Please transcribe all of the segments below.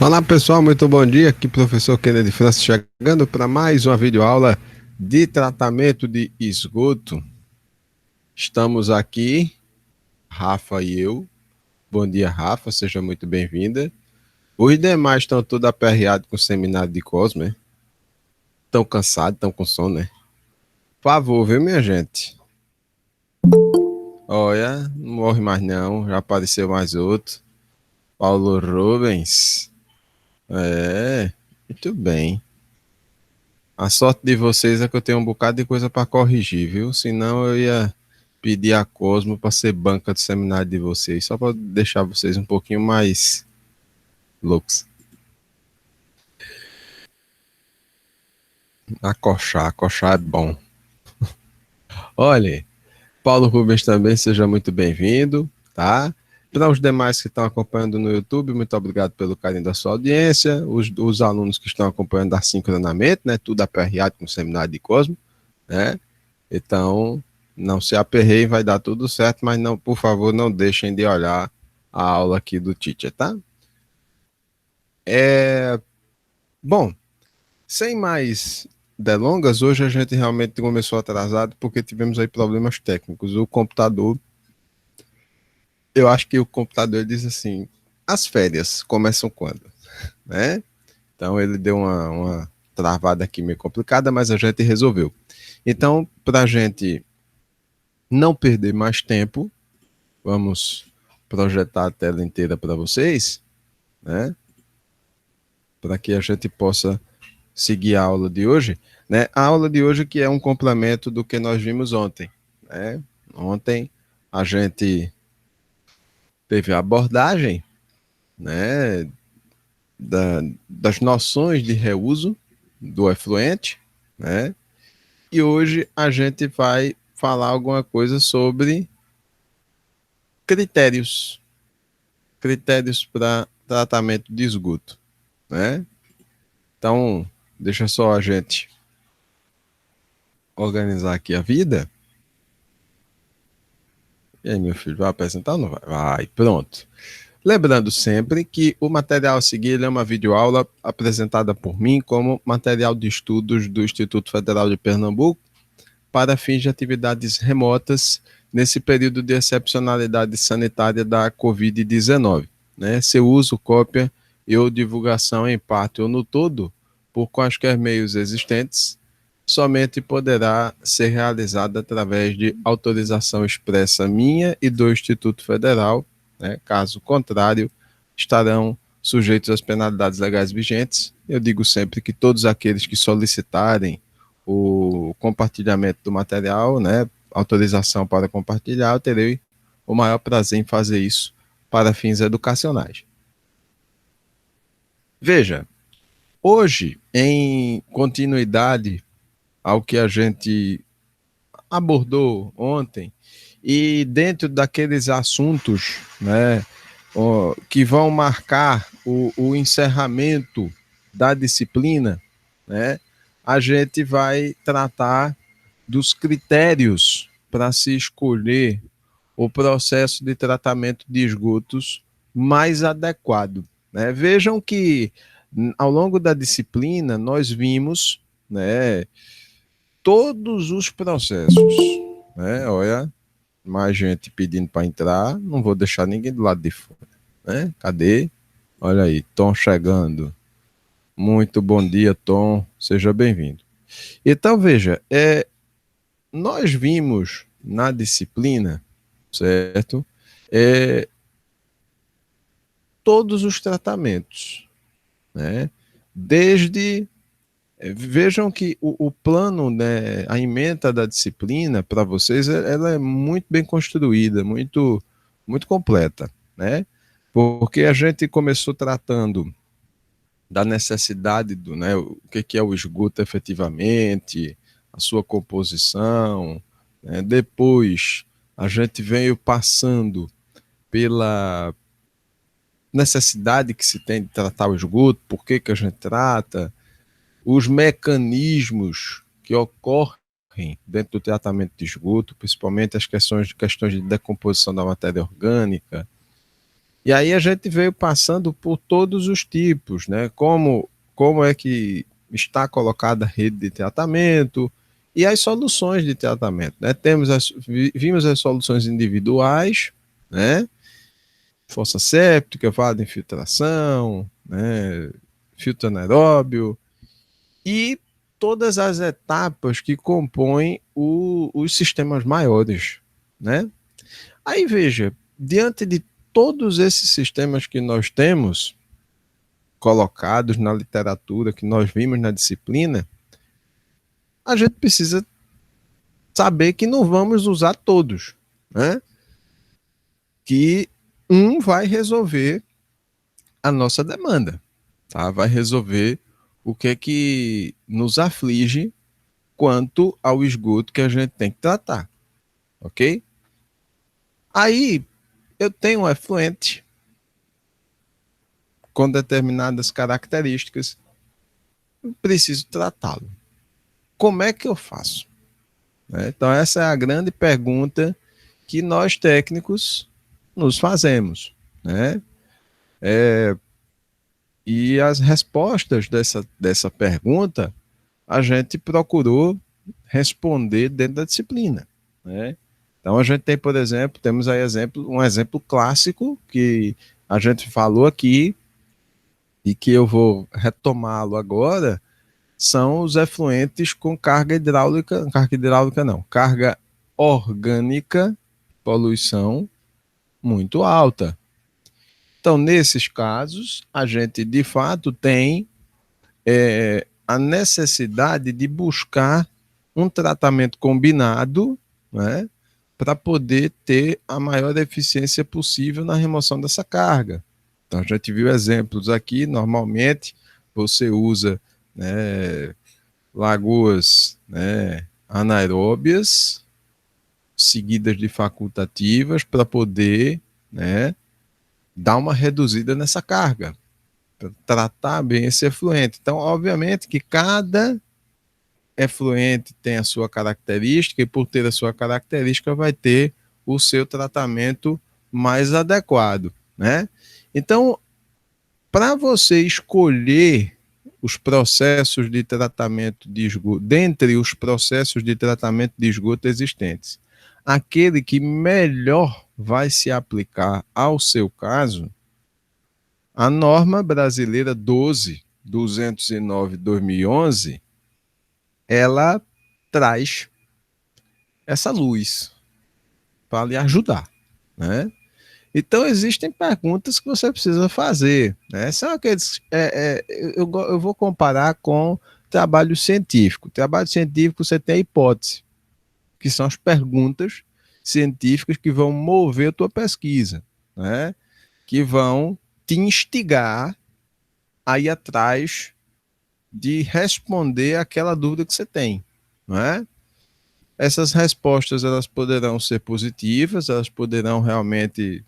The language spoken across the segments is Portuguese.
Olá pessoal, muito bom dia. Aqui professor Kennedy Francis chegando para mais uma videoaula de tratamento de esgoto. Estamos aqui, Rafa e eu. Bom dia, Rafa, seja muito bem-vinda. Os demais estão todos aperreados com o seminário de Cosme, né? Estão cansados, estão com sono, né? Por favor, viu, minha gente? Olha, não morre mais não, já apareceu mais outro. Paulo Rubens. Muito bem. A sorte de vocês é que eu tenho um bocado de coisa para corrigir, viu? Senão eu ia pedir a Cosmo para ser banca do seminário de vocês, só para deixar vocês um pouquinho mais loucos. Acochar é bom. Olha, Paulo Rubens também, seja muito bem-vindo, tá? Para os demais que estão acompanhando no YouTube, muito obrigado pelo carinho da sua audiência. Os alunos que estão acompanhando assincronamente, né? Tudo aperreado com o seminário de Cosmo, né? Então, não se aperreiem, vai dar tudo certo, mas não, por favor, não deixem de olhar a aula aqui do teacher, tá? Bom, sem mais delongas, hoje a gente realmente começou atrasado porque tivemos aí problemas técnicos. O computador, eu acho que o computador diz assim, as férias começam quando, né? Então ele deu uma travada aqui meio complicada, mas a gente resolveu. Então, para a gente não perder mais tempo, vamos projetar a tela inteira para vocês, né? Para que a gente possa seguir a aula de hoje, né? A aula de hoje que é um complemento do que nós vimos ontem, né? Ontem a gente teve a abordagem, né, das noções de reuso do efluente, né? E hoje a gente vai falar alguma coisa sobre critérios, critérios para tratamento de esgoto, né? Então, deixa só a gente organizar aqui a vida. E aí, meu filho, vai apresentar ou não vai? Vai, pronto. Lembrando sempre que o material a seguir é uma videoaula apresentada por mim como material de estudos do Instituto Federal de Pernambuco para fins de atividades remotas nesse período de excepcionalidade sanitária da Covid-19. Né? Seu uso, cópia e ou divulgação em parte ou no todo, por quaisquer meios existentes, somente poderá ser realizada através de autorização expressa minha e do Instituto Federal, né? Caso contrário, estarão sujeitos às penalidades legais vigentes. Eu digo sempre que todos aqueles que solicitarem o compartilhamento do material, né, autorização para compartilhar, eu terei o maior prazer em fazer isso para fins educacionais. Veja, hoje, em continuidade ao que a gente abordou ontem, e dentro daqueles assuntos, né, que vão marcar o encerramento da disciplina, né, a gente vai tratar dos critérios para se escolher o processo de tratamento de esgotos mais adequado. Né? Vejam que ao longo da disciplina nós vimos, né, todos os processos. Né? Olha, mais gente pedindo para entrar, não vou deixar ninguém do lado de fora. Né? Cadê? Olha aí, Tom chegando. Muito bom dia, Tom. Seja bem-vindo. Então, veja, nós vimos na disciplina, certo? É, todos os tratamentos, né? Desde vejam que o plano, né, a ementa da disciplina para vocês, ela é muito bem construída, muito completa, né? Porque a gente começou tratando da necessidade do, né, o que é o esgoto efetivamente, a sua composição, né? Depois a gente veio passando pela necessidade que se tem de tratar o esgoto, por que a gente trata, os mecanismos que ocorrem dentro do tratamento de esgoto, principalmente as questões de decomposição da matéria orgânica, E aí a gente veio passando por todos os tipos, né? Como é que está colocada a rede de tratamento e as soluções de tratamento, né? Vimos as soluções individuais, né? Fossa séptica, vado de infiltração, né? Filtro anaeróbio e todas as etapas que compõem os sistemas maiores, né? Aí veja, diante de todos esses sistemas que nós temos colocados na literatura, que nós vimos na disciplina, a gente precisa saber que não vamos usar todos, né? Que um vai resolver a nossa demanda, tá? Vai resolver o que é que nos aflige quanto ao esgoto que a gente tem que tratar, ok? Aí eu tenho um efluente com determinadas características, preciso tratá-lo. Como é que eu faço? Então, essa é a grande pergunta que nós técnicos nos fazemos. Né? E as respostas dessa pergunta a gente procurou responder dentro da disciplina. Né? Então, a gente tem, por exemplo, temos aí um exemplo clássico que a gente falou aqui e que eu vou retomá-lo agora, são os efluentes com carga hidráulica não, carga orgânica, poluição muito alta. Então, nesses casos, a gente de fato tem a necessidade de buscar um tratamento combinado, né, para poder ter a maior eficiência possível na remoção dessa carga. Então, a gente viu exemplos aqui, normalmente você usa, né, lagoas, né, anaeróbias, seguidas de facultativas, para poder, né, dar uma reduzida nessa carga, para tratar bem esse efluente. Então, obviamente que cada efluente tem a sua característica e por ter a sua característica vai ter o seu tratamento mais adequado, né? Então, para você escolher os processos de tratamento de esgoto, dentre os processos de tratamento de esgoto existentes, aquele que melhor vai se aplicar ao seu caso, a norma brasileira 12.209/2011, ela traz essa luz para lhe ajudar, né? Então, existem perguntas que você precisa fazer. Né? São aqueles, eu vou comparar com trabalho científico. Trabalho científico, você tem a hipótese, que são as perguntas científicas que vão mover a tua pesquisa, né? Que vão te instigar a ir atrás de responder aquela dúvida que você tem. Não é? Essas respostas elas poderão ser positivas, elas poderão realmente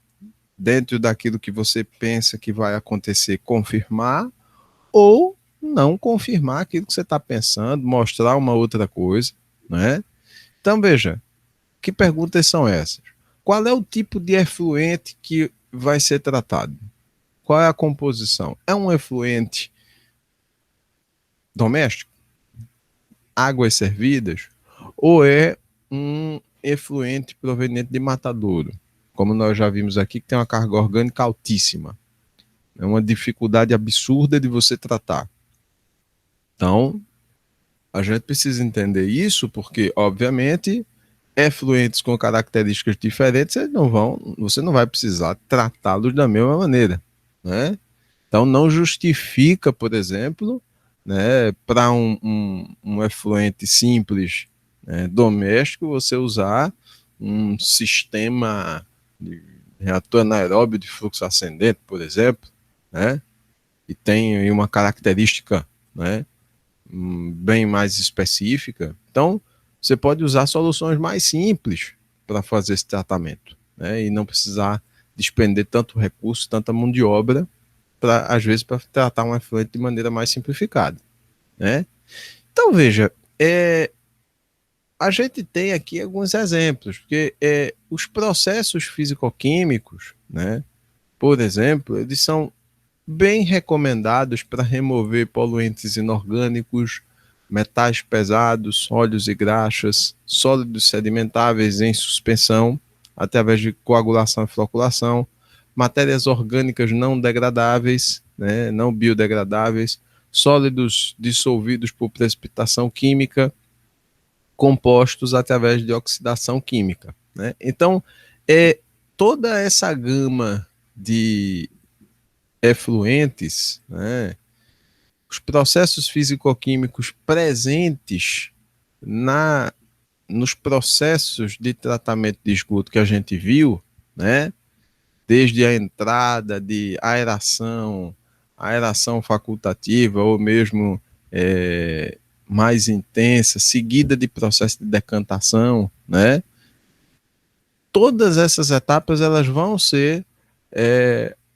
dentro daquilo que você pensa que vai acontecer, confirmar ou não confirmar aquilo que você está pensando, mostrar uma outra coisa, né? Então, veja, que perguntas são essas? Qual é o tipo de efluente que vai ser tratado? Qual é a composição? É um efluente doméstico? Águas servidas? Ou é um efluente proveniente de matadouro? Como nós já vimos aqui, que tem uma carga orgânica altíssima. É uma dificuldade absurda de você tratar. Então, a gente precisa entender isso porque, obviamente, efluentes com características diferentes, você não vai precisar tratá-los da mesma maneira, né? Então, não justifica, por exemplo, né, para um efluente simples, né, doméstico, você usar um sistema de reator anaeróbio de fluxo ascendente, por exemplo, né? E tem uma característica, né, bem mais específica. Então, você pode usar soluções mais simples para fazer esse tratamento, né, e não precisar despender tanto recurso, tanta mão de obra, às vezes, para tratar um efluente de maneira mais simplificada. Né? Então, veja, a gente tem aqui alguns exemplos, porque os processos físico-químicos, né, por exemplo, eles são bem recomendados para remover poluentes inorgânicos, metais pesados, óleos e graxas, sólidos sedimentáveis em suspensão, através de coagulação e floculação, matérias orgânicas não degradáveis, né, não biodegradáveis, sólidos dissolvidos por precipitação química, compostos através de oxidação química. Né? Então, toda essa gama de efluentes, né, os processos físico-químicos presentes nos processos de tratamento de esgoto que a gente viu, né, desde a entrada de aeração facultativa ou mesmo mais intensa, seguida de processo de decantação, né? Todas essas etapas elas vão ser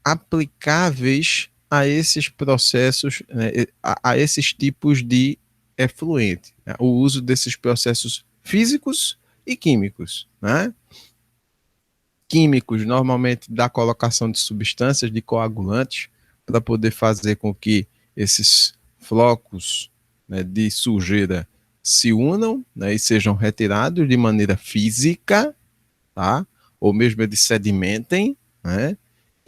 aplicáveis a esses processos, né, a esses tipos de efluente, né? O uso desses processos físicos e químicos, né? Químicos, normalmente da colocação de substâncias, de coagulantes, para poder fazer com que esses flocos, né, de sujeira se unam, né, e sejam retirados de maneira física, tá? Ou mesmo eles sedimentem, né?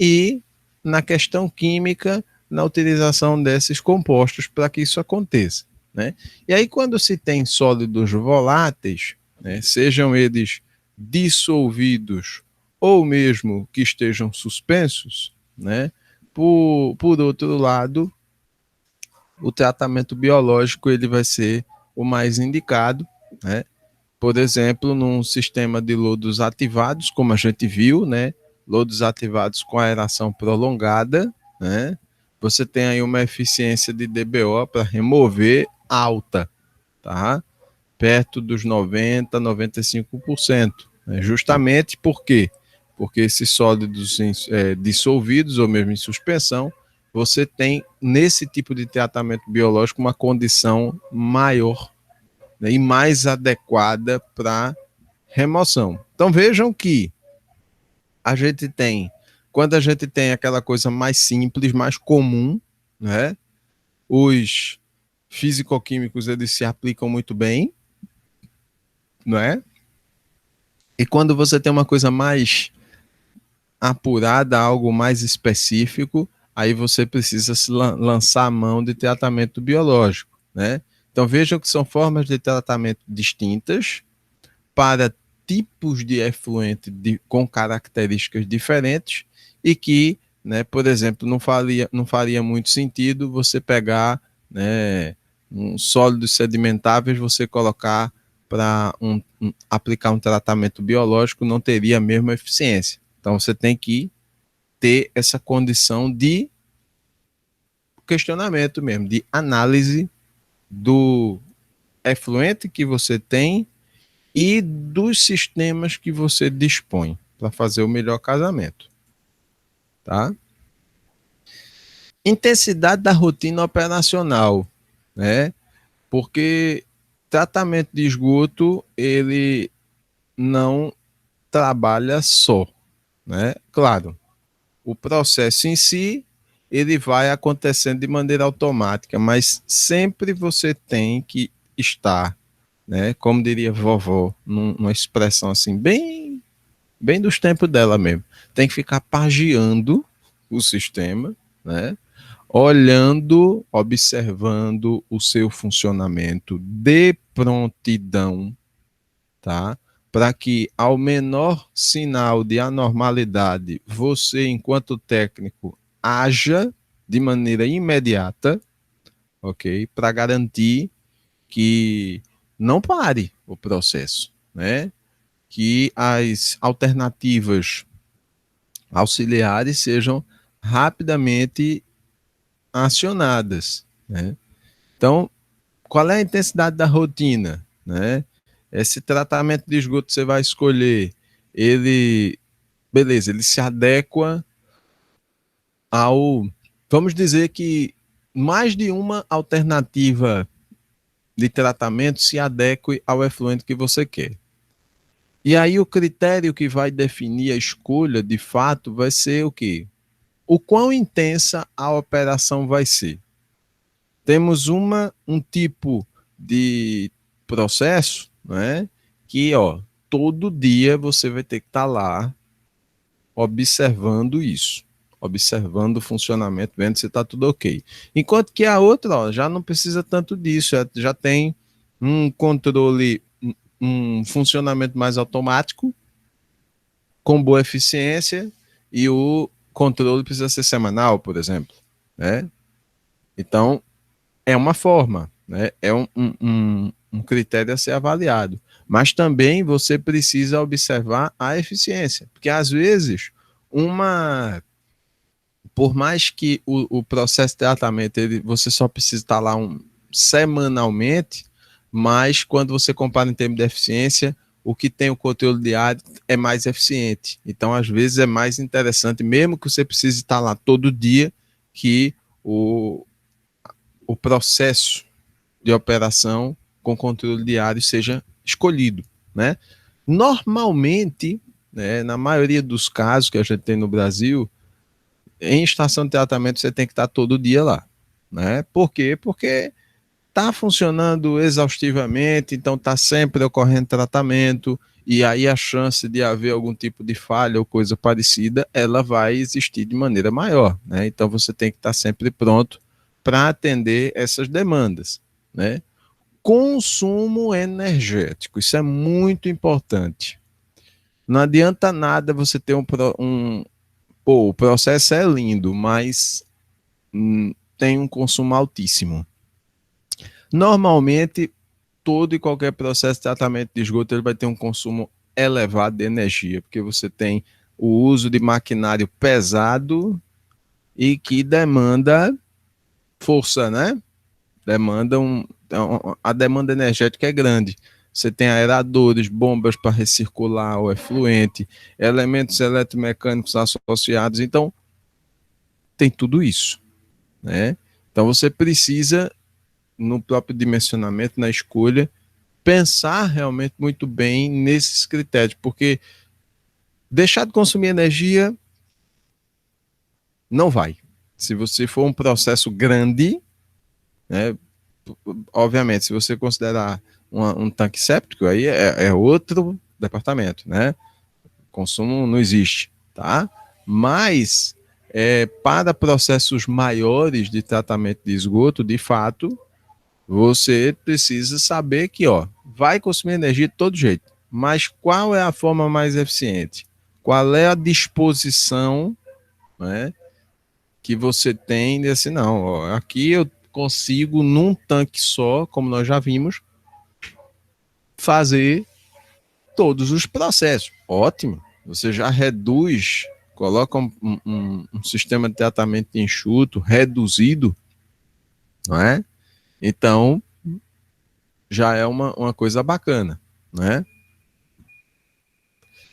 E na questão química, na utilização desses compostos para que isso aconteça, né? E aí, quando se tem sólidos voláteis, né, sejam eles dissolvidos ou mesmo que estejam suspensos, né? Por outro lado, o tratamento biológico ele vai ser o mais indicado, né? Por exemplo, num sistema de lodos ativados, como a gente viu, né? Lodos ativados com aeração prolongada, né? Você tem aí uma eficiência de DBO para remover alta, tá? Perto dos 90, 95%. Né? Justamente por quê? Porque esses sólidos dissolvidos ou mesmo em suspensão, você tem nesse tipo de tratamento biológico uma condição maior, né, e mais adequada para remoção. Então vejam que a gente tem, quando a gente tem aquela coisa mais simples, mais comum, né, os físico-químicos eles se aplicam muito bem, não é? E quando você tem uma coisa mais apurada, algo mais específico, aí você precisa se lançar a mão de tratamento biológico, né? Então vejam que são formas de tratamento distintas para tipos de efluente com características diferentes e que, né, por exemplo, não faria muito sentido você pegar, né, sólidos sedimentáveis, você colocar para aplicar um tratamento biológico, não teria a mesma eficiência. Então você tem que ter essa condição de questionamento mesmo, de análise do efluente que você tem e dos sistemas que você dispõe para fazer o melhor casamento, tá? Intensidade da rotina operacional, né? Porque tratamento de esgoto, ele não trabalha só, né? Claro, o processo em si, ele vai acontecendo de maneira automática, mas sempre você tem que estar, né? Como diria vovó, numa expressão assim, bem dos tempos dela mesmo. Tem que ficar pagiando o sistema, né? Olhando, observando o seu funcionamento de prontidão, tá? Para que ao menor sinal de anormalidade, você, enquanto técnico, haja de maneira imediata, ok? Para garantir que não pare o processo, né? Que as alternativas auxiliares sejam rapidamente acionadas, né? Então, qual é a intensidade da rotina, né? Esse tratamento de esgoto que você vai escolher, beleza, ele se adequa vamos dizer que mais de uma alternativa de tratamento se adeque ao efluente que você quer. E aí o critério que vai definir a escolha, de fato, vai ser o quê? o quão intensa a operação vai ser. Temos um tipo de processo, né, que, todo dia você vai ter que estar lá observando isso, observando o funcionamento, vendo se está tudo ok. Enquanto que a outra, já não precisa tanto disso, já tem um controle, um funcionamento mais automático, com boa eficiência, e o controle precisa ser semanal, por exemplo, né? Então, é uma forma, né? É um critério a ser avaliado. Mas também você precisa observar a eficiência, porque às vezes por mais que o processo de tratamento você só precisa estar lá semanalmente, mas quando você compara em termos de eficiência, o que tem o controle diário é mais eficiente. Então, às vezes, é mais interessante, mesmo que você precise estar lá todo dia, que o, o processo de operação com controle diário seja escolhido, né? Normalmente, né, na maioria dos casos que a gente tem no Brasil, em estação de tratamento você tem que estar todo dia lá, né? Por quê? Porque está funcionando exaustivamente, então está sempre ocorrendo tratamento, e aí a chance de haver algum tipo de falha ou coisa parecida, ela vai existir de maneira maior, né? Então você tem que estar sempre pronto para atender essas demandas, né? Consumo energético, isso é muito importante. Não adianta nada você ter o processo é lindo, mas tem um consumo altíssimo. Normalmente, todo e qualquer processo de tratamento de esgoto ele vai ter um consumo elevado de energia, porque você tem o uso de maquinário pesado e que demanda força, né? A demanda energética é grande. Você tem aeradores, bombas para recircular o efluente, elementos eletromecânicos associados, então tem tudo isso, né? Então você precisa, no próprio dimensionamento, na escolha, pensar realmente muito bem nesses critérios, porque deixar de consumir energia não vai. Se você for um processo grande, né, obviamente, se você considerar um tanque séptico, aí é outro departamento, né? Consumo não existe, tá? Mas para processos maiores de tratamento de esgoto, de fato, você precisa saber que, vai consumir energia de todo jeito, mas qual é a forma mais eficiente? Qual é a disposição, né, que você tem desse, não, aqui eu consigo num tanque só, como nós já vimos, fazer todos os processos. Ótimo, você já reduz, coloca um sistema de tratamento de enxuto reduzido, não é? Então, já é uma coisa bacana, né?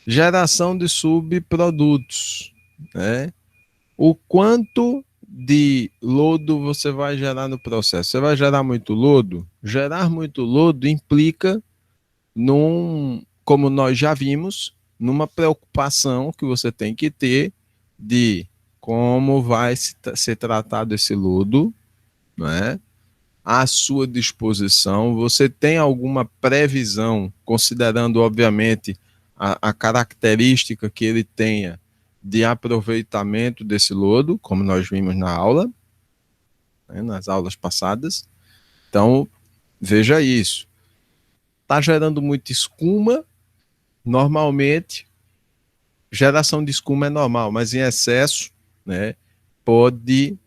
Geração de subprodutos, né? O quanto de lodo você vai gerar no processo? Você vai gerar muito lodo? Gerar muito lodo implica como nós já vimos, numa preocupação que você tem que ter de como vai ser tratado esse lodo, né? À sua disposição. Você tem alguma previsão, considerando, obviamente, a característica que ele tenha de aproveitamento desse lodo, como nós vimos na aula, né, nas aulas passadas. Então, veja isso. Está gerando muita escuma, normalmente, geração de escuma é normal, mas em excesso, né, pode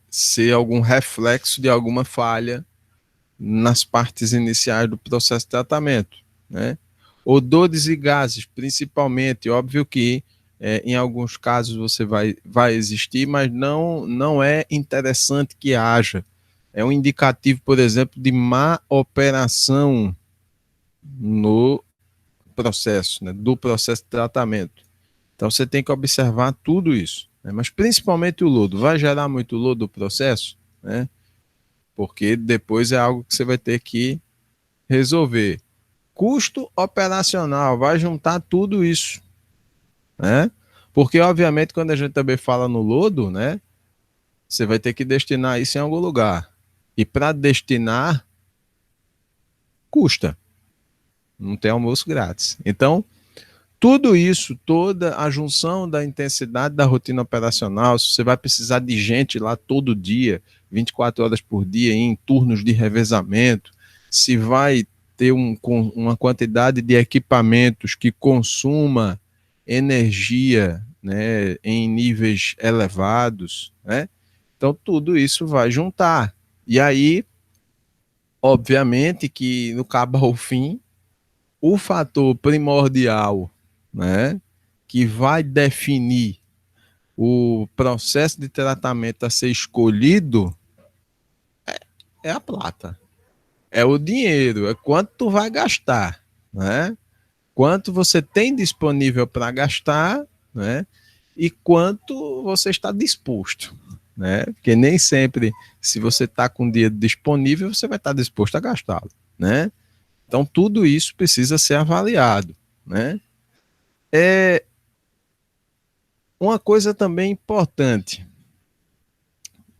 ser algum reflexo de alguma falha nas partes iniciais do processo de tratamento, né? Odores e gases, principalmente, óbvio que em alguns casos você vai existir, mas não é interessante que haja. É um indicativo, por exemplo, de má operação no processo, né, do processo de tratamento. Então você tem que observar tudo isso, né? Mas principalmente o lodo. Vai gerar muito lodo no processo, né? Porque depois é algo que você vai ter que resolver. Custo operacional, vai juntar tudo isso, né? Porque, obviamente, quando a gente também fala no lodo, né, você vai ter que destinar isso em algum lugar. E para destinar, custa. Não tem almoço grátis. Então, tudo isso, toda a junção da intensidade da rotina operacional, se você vai precisar de gente lá todo dia, 24 horas por dia, em turnos de revezamento, se vai ter uma quantidade de equipamentos que consuma energia, né, em níveis elevados, né? Então, tudo isso vai juntar. E aí, obviamente, que no cabo ao fim, o fator primordial, né, que vai definir o processo de tratamento a ser escolhido é a plata, é o dinheiro, é quanto tu vai gastar, né? Quanto você tem disponível para gastar, né? E quanto você está disposto, né? Porque nem sempre, se você está com dinheiro disponível, você vai estar disposto a gastá-lo, né? Então tudo isso precisa ser avaliado, né? É uma coisa também importante,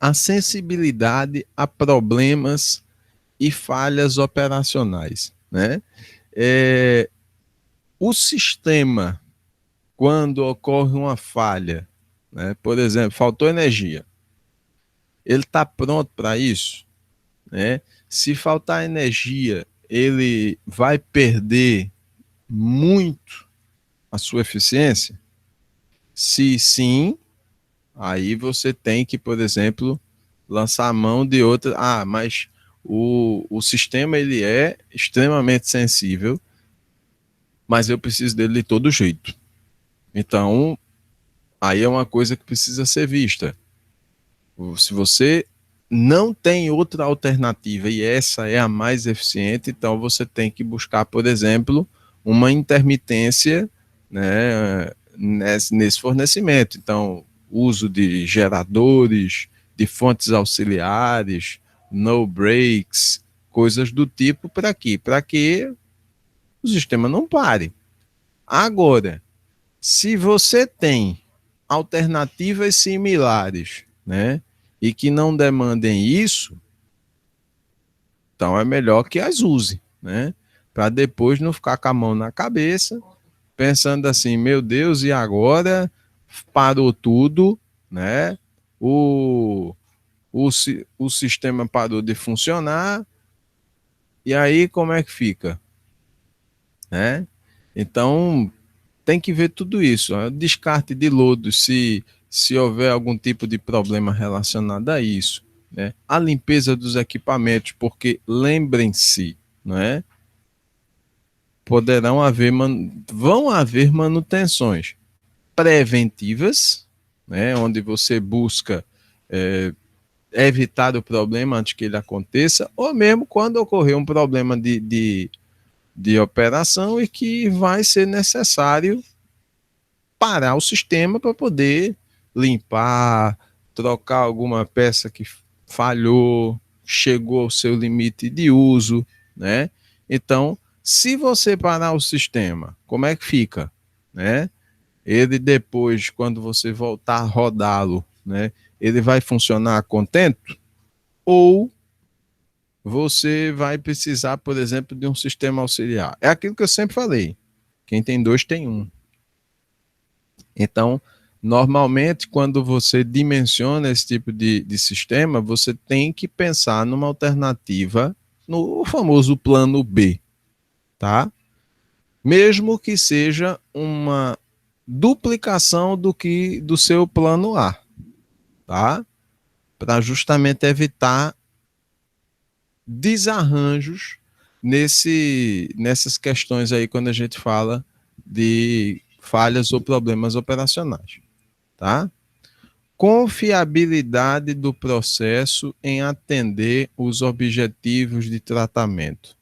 a sensibilidade a problemas e falhas operacionais, né? É, o sistema, quando ocorre uma falha, né? Por exemplo, faltou energia, ele está pronto para isso, né? Se faltar energia, ele vai perder muito a sua eficiência? Se sim, aí você tem que, por exemplo, lançar a mão de outra. Ah, mas o sistema ele é extremamente sensível, mas eu preciso dele de todo jeito. Então, aí é uma coisa que precisa ser vista. Se você não tem outra alternativa e essa é a mais eficiente, então você tem que buscar, por exemplo, uma intermitência, né, nesse fornecimento. Então, uso de geradores, de fontes auxiliares, no breaks, coisas do tipo para quê? Para que o sistema não pare. Agora, se você tem alternativas similares, né, e que não demandem isso, então é melhor que as use, né, para depois não ficar com a mão na cabeça, pensando assim, meu Deus, e agora parou tudo, né? O, o sistema parou de funcionar, e aí como é que fica, né? Então, tem que ver tudo isso. Descarte de lodo, se houver algum tipo de problema relacionado a isso. Né? A limpeza dos equipamentos, porque lembrem-se, não é? Vão haver manutenções preventivas, né? Onde você busca evitar o problema antes que ele aconteça, ou mesmo quando ocorrer um problema de operação e que vai ser necessário parar o sistema para poder limpar, trocar alguma peça que falhou, chegou ao seu limite de uso, né? Então, se você parar o sistema, como é que fica, né? Ele depois, quando você voltar a rodá-lo, né? Ele vai funcionar contento ou você vai precisar, por exemplo, de um sistema auxiliar. É aquilo que eu sempre falei. Quem tem dois tem um. Então, normalmente, quando você dimensiona esse tipo de sistema, você tem que pensar numa alternativa, no famoso plano B, tá? Mesmo que seja uma duplicação do seu plano A, tá? Para justamente evitar desarranjos nessas questões aí quando a gente fala de falhas ou problemas operacionais, tá? Confiabilidade do processo em atender os objetivos de tratamento.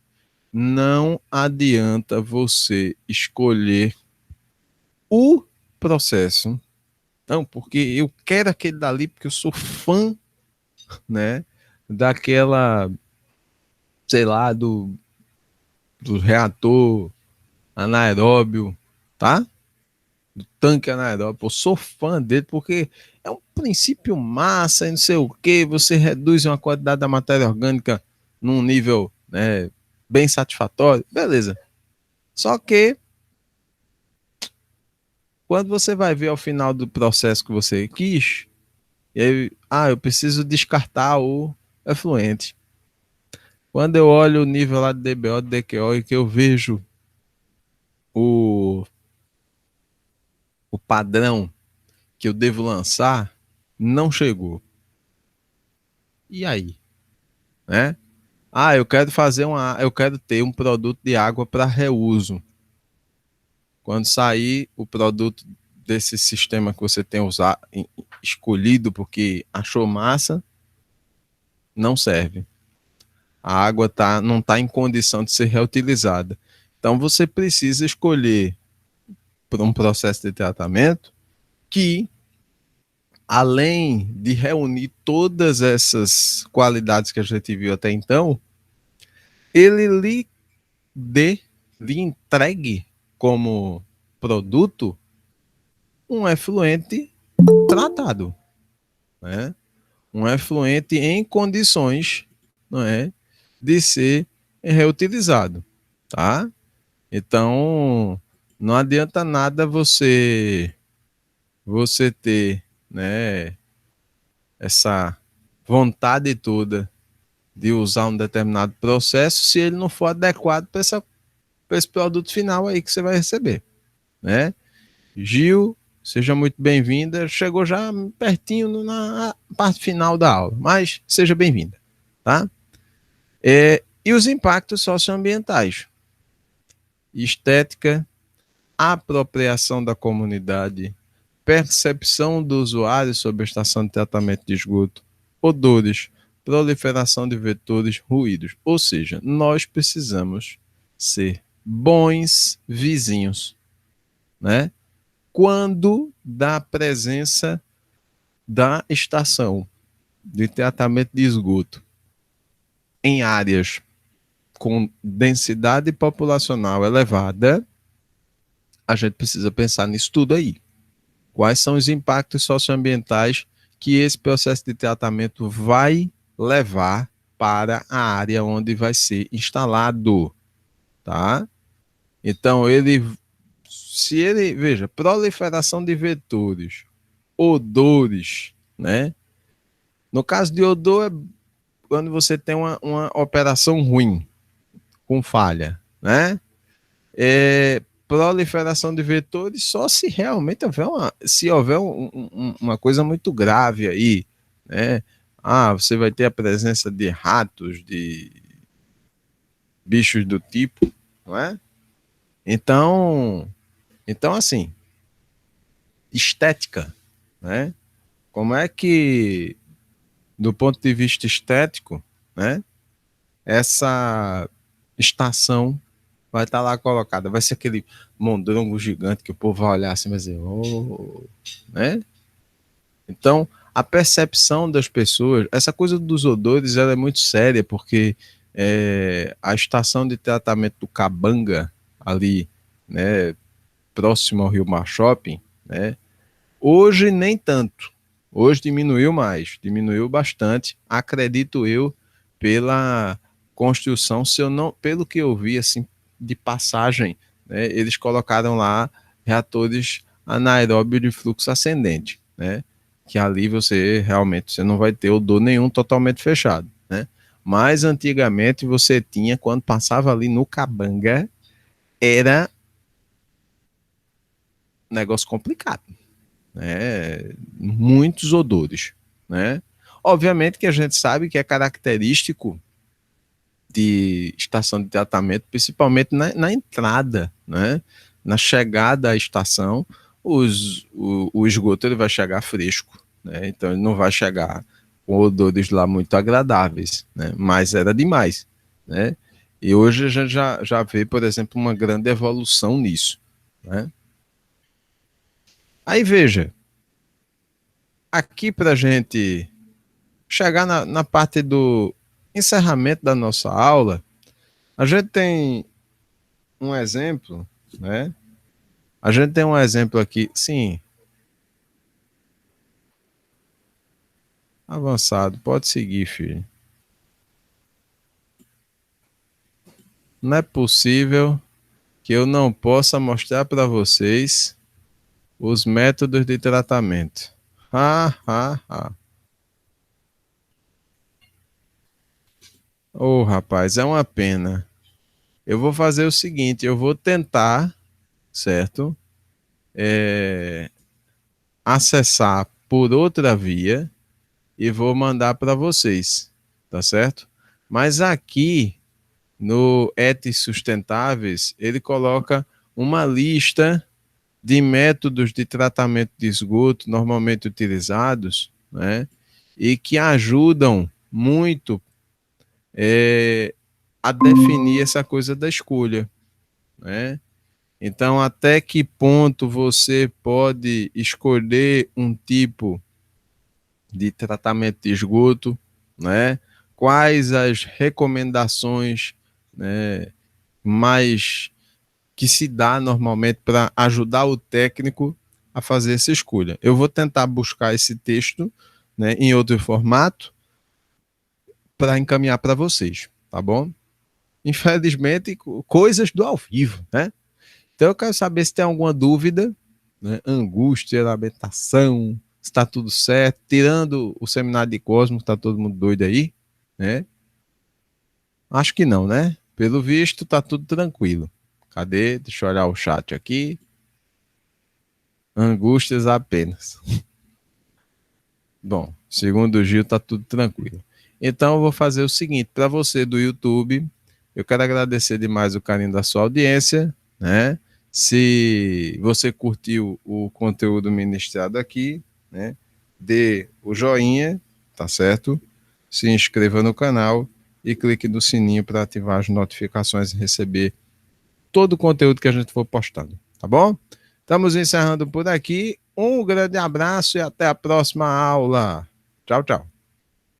Não adianta você escolher o processo, não, porque eu quero aquele dali porque eu sou fã, né, daquela, sei lá, do reator anaeróbio, tá? do tanque anaeróbio. Eu sou fã dele porque é um princípio massa e não sei o que. Você reduz uma quantidade da matéria orgânica num nível, né, bem satisfatório. Beleza. Só que quando você vai ver ao final do processo que você quis, e aí, eu preciso descartar o efluente. Quando eu olho o nível lá de DBO, de DQO, e que eu vejo o, o padrão que eu devo lançar, não chegou. E aí? Né? Eu quero ter um produto de água para reuso. Quando sair o produto desse sistema que você tem usado, escolhido porque achou massa, não serve. A água não está em condição de ser reutilizada. Então você precisa escolher por um processo de tratamento que, além de reunir todas essas qualidades que a gente viu até então, ele dê, lhe entregue como produto um efluente tratado, né? Um efluente em condições, não é, de ser reutilizado, tá? Então, não adianta nada você ter, né, essa vontade toda de usar um determinado processo se ele não for adequado para esse produto final aí que você vai receber, né? Gil, seja muito bem-vinda. Chegou já pertinho na parte final da aula, mas seja bem-vinda, tá? E os impactos socioambientais: estética, apropriação da comunidade, percepção do usuário sobre a estação de tratamento de esgoto, odores, proliferação de vetores, ruídos. Ou seja, nós precisamos ser bons vizinhos, né? Quando da presença da estação de tratamento de esgoto em áreas com densidade populacional elevada, a gente precisa pensar nisso tudo aí. Quais são os impactos socioambientais que esse processo de tratamento vai levar para a área onde vai ser instalado, tá? Então, veja, proliferação de vetores, odores, né? No caso de odor, é quando você tem uma operação ruim, com falha, né? Proliferação de vetores só se realmente houver uma coisa muito grave aí, né? Você vai ter a presença de ratos, de bichos do tipo, não é? Então assim, estética, né? Como é que, do ponto de vista estético, né? Essa estação vai estar lá colocada. Vai ser aquele mondrongo gigante que o povo vai olhar assim e vai dizer, né? Então, a percepção das pessoas, essa coisa dos odores, ela é muito séria, porque a estação de tratamento do Cabanga, ali, né, próximo ao Rio Mar Shopping, né, hoje nem tanto. Hoje diminuiu bastante, acredito eu, pela construção, se eu não, pelo que eu vi assim de passagem, né, eles colocaram lá reatores anaeróbio de fluxo ascendente, né, que ali você não vai ter odor nenhum totalmente fechado, né? Mas antigamente você tinha, quando passava ali no Cabanga, era um negócio complicado, né? Muitos odores, né? Obviamente que a gente sabe que é característico de estação de tratamento, principalmente na entrada, né? Na chegada à estação, o esgoto ele vai chegar fresco, né? Então ele não vai chegar com odores lá muito agradáveis, né? Mas era demais, né? E hoje a gente já vê, por exemplo, uma grande evolução nisso, né? Aí veja, aqui para a gente chegar na parte do encerramento da nossa aula, a gente tem um exemplo, né, A gente tem um exemplo aqui, sim, avançado, pode seguir, filho. Não é possível que eu não possa mostrar para vocês os métodos de tratamento. Ha, ha, ha. Ô, rapaz, é uma pena. Eu vou fazer o seguinte, eu vou tentar, certo? Acessar por outra via e vou mandar para vocês, tá certo? Mas aqui no Etis Sustentáveis, ele coloca uma lista de métodos de tratamento de esgoto normalmente utilizados, né? E que ajudam muito a definir essa coisa da escolha, né? Então, até que ponto você pode escolher um tipo de tratamento de esgoto, né? Quais as recomendações, né, mais que se dá normalmente para ajudar o técnico a fazer essa escolha. Eu vou tentar buscar esse texto, né, em outro formato para encaminhar para vocês, tá bom? Infelizmente, coisas do ao vivo, né? Então eu quero saber se tem alguma dúvida, né? Angústia, lamentação, se está tudo certo, tirando o seminário de Cosmos, está todo mundo doido aí, né? Acho que não, né? Pelo visto, tá tudo tranquilo. Cadê? Deixa eu olhar o chat aqui. Angústias apenas. Bom, segundo o Gil, tá tudo tranquilo. Então eu vou fazer o seguinte, para você do YouTube, eu quero agradecer demais o carinho da sua audiência, né? Se você curtiu o conteúdo ministrado aqui, né? Dê o joinha, tá certo? Se inscreva no canal e clique no sininho para ativar as notificações e receber todo o conteúdo que a gente for postando, tá bom? Estamos encerrando por aqui. Um grande abraço e até a próxima aula. Tchau, tchau.